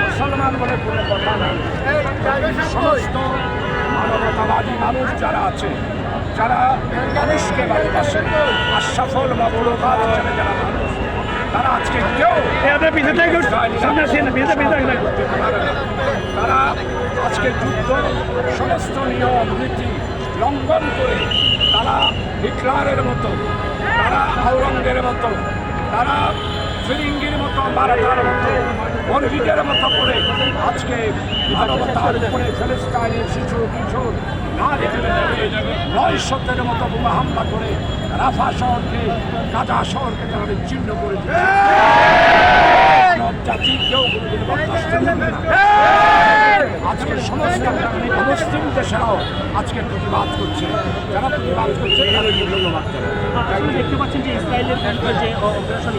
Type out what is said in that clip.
মুসলমান বলে কোনো কথা না, সমস্ত মানবতাবাদী মানুষ যারা আছে, যারা মানুষকে ভালোবাসে, আশরাফুল মাখলুকাত হিসেবে যারা মানুষ, তারা আজকে কেউ তারা আজকে যুদ্ধ সমস্ত নিয়ম নীতি লঙ্ঘন করে তারা হিটলারের মতো, তারা আওরঙ্গের মতো, তারা ফিরিঙ্গির মতো, মারাঠার মতো, বন্দীদের মতো করে আজকে মানবতার উপরে ফিলিস্তিনের শিশু কিশোর নয়শতের মতো বোমা হামলা করে রাফা শহরকে, গাজা শহরকে তারা বিচ্ছিন্ন করে জাতি কেউ আজকে সমস্ত মুসলিম দেশেরাও আজকে প্রতিবাদ করছে, যারা প্রতিবাদ করছে তাদেরকে ধন্যবাদ জানাই। দেখতে পাচ্ছেন যে ইসরায়েলের যে অপারেশন